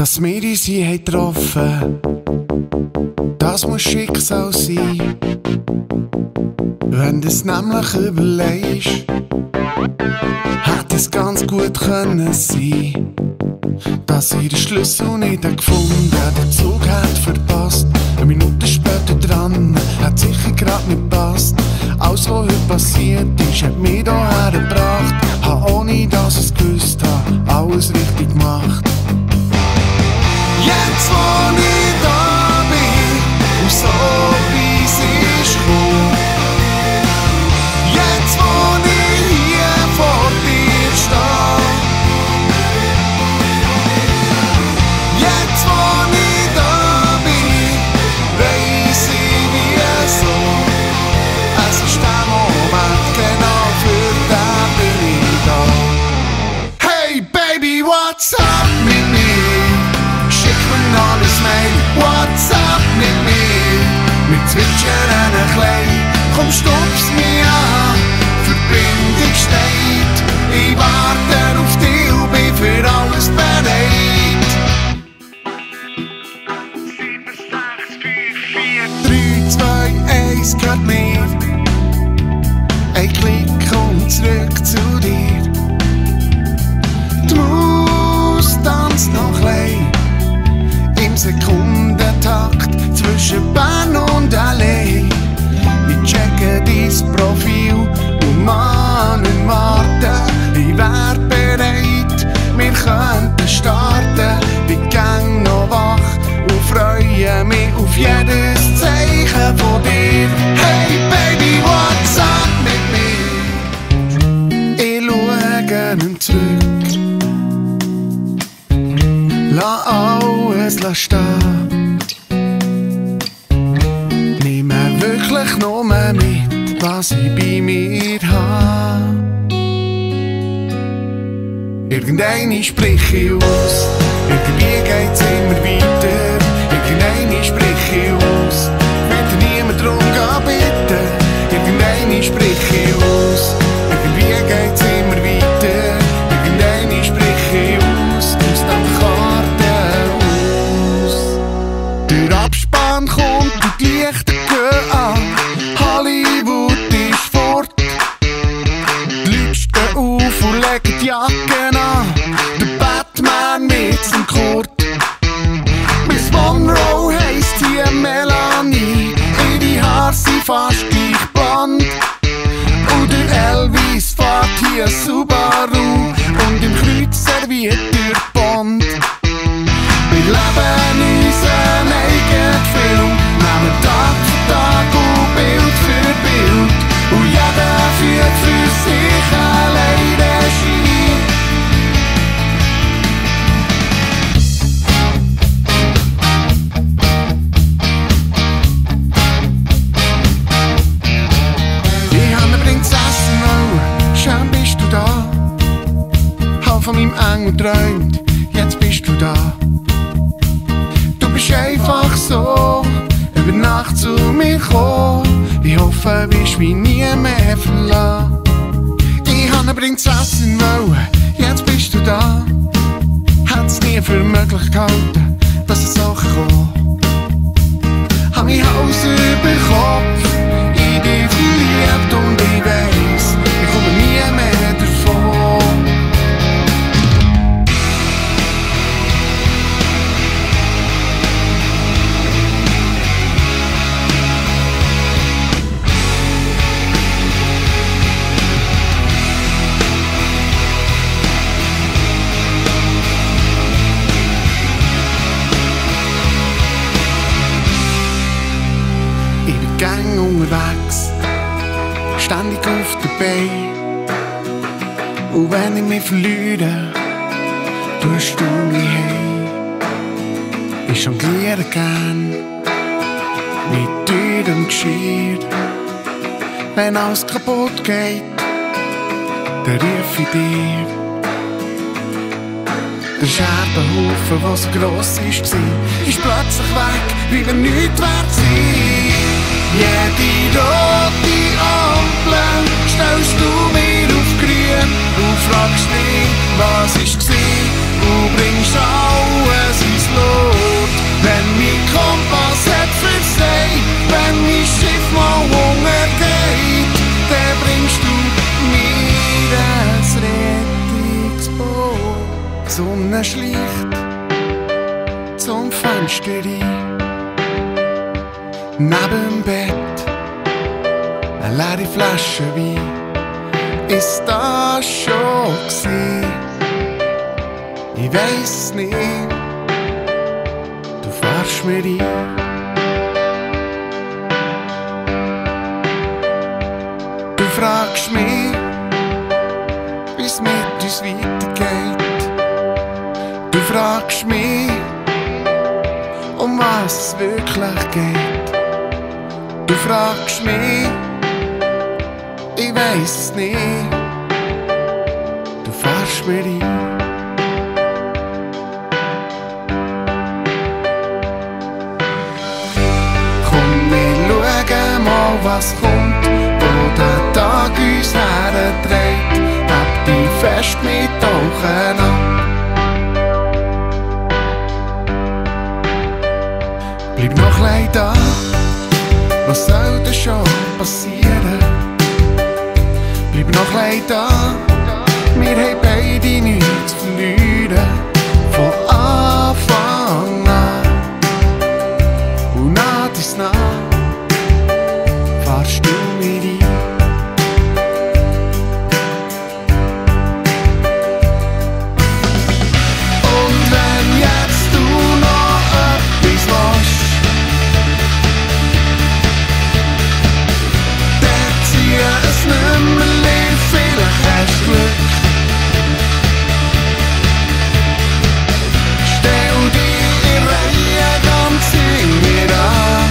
Dass wir uns hier haben getroffen, das muss Schicksal sein. Wenn du es nämlich überlegst, hätte es ganz gut können sein, dass ich den Schlüssel nicht gefunden, den Zug hat verpasst. Eine Minute später dran, hat sicher grad nicht gepasst. Alles, was heute passiert ist, hat mich hierher gebracht. Hab ohne dass ich es gewusst hab, alles richtig gemacht. Jetzt, wo ich da bin, und so wie es ist gekommen. Jetzt, wo ich hier vor dir stehe. Jetzt, wo ich da bin, weiss ich wieso. Es ist der Moment, genau für den bin ich da. Hey Baby, what's up mit mir? Schick mir alles Mail, what's up mit mir? Wir zwitschern ein klein, komm stup's mich an. Verbindung steht, ich warte auf dich und bin für alles bereit. 7, 6, 5, 4, 3, 2, 1, gehört mir. Ein Klick und zurück zu dir. Die Maus tanzt noch klein im Sekundentakt zwischen Bern und Allee. Ich checke dein Profil und Mann und warten. Ich wär bereit, wir könnten starten. Bin gang noch wach und freue mich auf jedes Zeichen von dir. Hey Baby, what's up mit mir? Ich schaue nicht zurück, lass alles stehen. Nehme wirklich nur mit, was ich bei mir habe. Irgendeine sprich ich aus, irgendwie geht's immer weiter. Irgendeine sprich ich aus, wird niemand drum gehen bitten. Irgendeine sprich ich aus, irgendwie geht's immer weiter. Irgendeine sprich ich aus dem Karten aus. Der Abspann kommt und die Lichter gehen an. Hollywood ist fort. Die Leute stehen auf und legen die Jacken an. Der Batman mit dem Kurt. Miss Monroe heisst hier Melanie. Ihre Haare sind fast gleich blond. Und der Elvis fährt hier Subaru. Und im Kreuz serviert der Bond. Wir leben unseren eigenen Film, nehmen Tag für Tag und Bild für Bild. Und jeder führt für sich allein Regie. Ich hab ne Prinzessin wollen, schön bist du da. Hab von meinem Engel träumt, jetzt bist du da. Du bist einfach so über Nacht zu mir gekommen. Ich hoffe, wirst mich nie mehr verlassen. Ich hab ne Prinzessin wollen, jetzt bist du da. Hätt's nie für möglich gehalten, dass es so kommt. Hab mich Hals über Kopf in dich verliebt und ich weiss, ich komme nie mehr davon. Ich bin gang unterwegs, ständig auf der Beine. Und wenn ich mich verliere, tust du mich heim. Ich jongliere gern mit teurem Geschirr. Wenn alles kaputt geht, dann ruf ich dir. Der Scherbenhaufen, der so gross war, ist plötzlich weg, wie wenn nichts wert sein. Jede rote Ampel stellst du mir auf grün. Du fragst nicht, was war, du bringst alles ins zum Fenster rein. Neben dem Bett eine leere Flasche Wein. Ist das schon gewesen? Ich weiss nicht, du fährst mir rein. Du fragst mich, wie's mit uns weitergeht. Du fragst mich, um was es wirklich geht. Du fragst mich, ich weiss es nicht, du fährst mir rein. Komm, wir schauen mal, was kommt, wo der Tag uns herdreht. Hab dich fest mit Augen an. Bleib noch klein da, was soll denn schon passieren? Bleib noch klein da, wir haben beide nichts zu verlieren. Von Anfang an und nach dies nach fahrst du mir rein. Und wenn jetzt du noch etwas willst, dann zieh es Nummerli, vielleicht hast du Glück. Stell dich in Reihe ganz hinter mir an.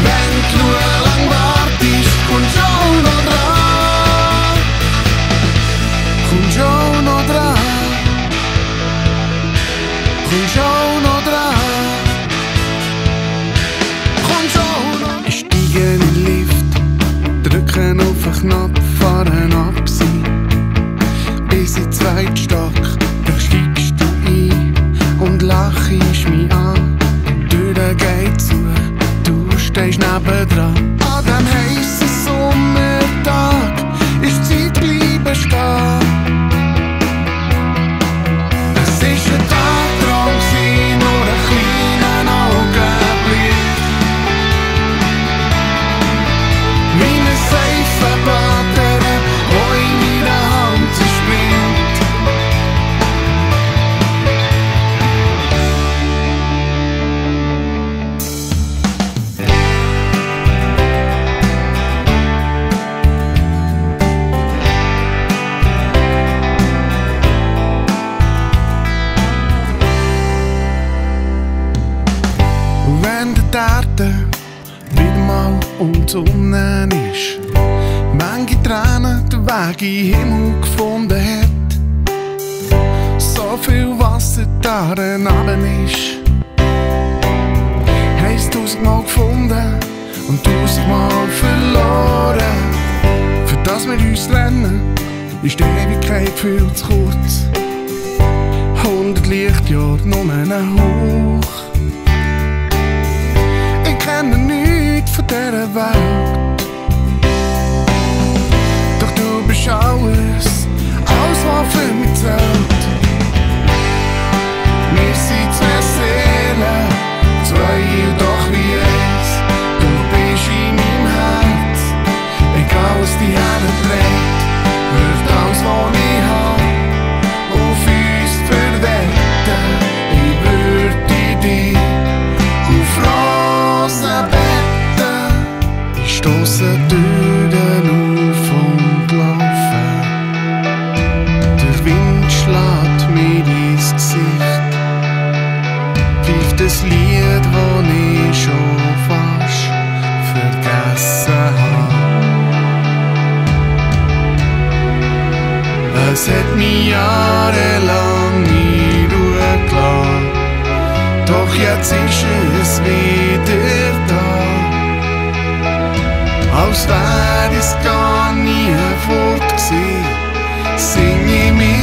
Wenn du lang wartest, kommst du auch noch dran. Kommst du auch noch dran. Kommst du auch noch dran. Kommst du auch noch. Ich steige in den Lift, drücke auf den Knopf, fahren ab sie. Bis in den zweiten Stock, da steigst du ein und lachst mich an. Die Tür geht zu, du stehst nebendran. An dem heissen Sommertag ist die Zeit bleiben stehen. Es ist ein Tagtraum gewesen, nur ein kleiner Augenblick. Meine Seifenbatterie, die in meiner Hand zerspringt. Und wenn der Erde wieder mal um die Sonne ist, manche Tränen den Weg in den Himmel gefunden hat, so viel Wasser darin runter ist, heisst 1000-mal gefunden und 1000-mal verloren. Für das wir uns trennen, ist die Ewigkeit viel zu kurz. 100 Lichtjahre nur ein Hauch. Ich kenne nichts von dieser Welt, doch du bist alles, was für mich zählt. Wir sind zwei Seelen, zwei und doch wie eins. Du bist in meinem Herz, egal was die Herde trägt, wird alles, was ich hab, auf uns verwetten. Ich würde dich auf Rosen betten, ich stosse Türen auf und laufe. Der Wind schlägt mir ins Gesicht, pfeift das Lied, das ich schon fast vergessen habe. Es hat mich jahrelang in Ruhe gelassen, doch jetzt ist es wieder da. Als wär es gar nie fort gewesen, sing ich mir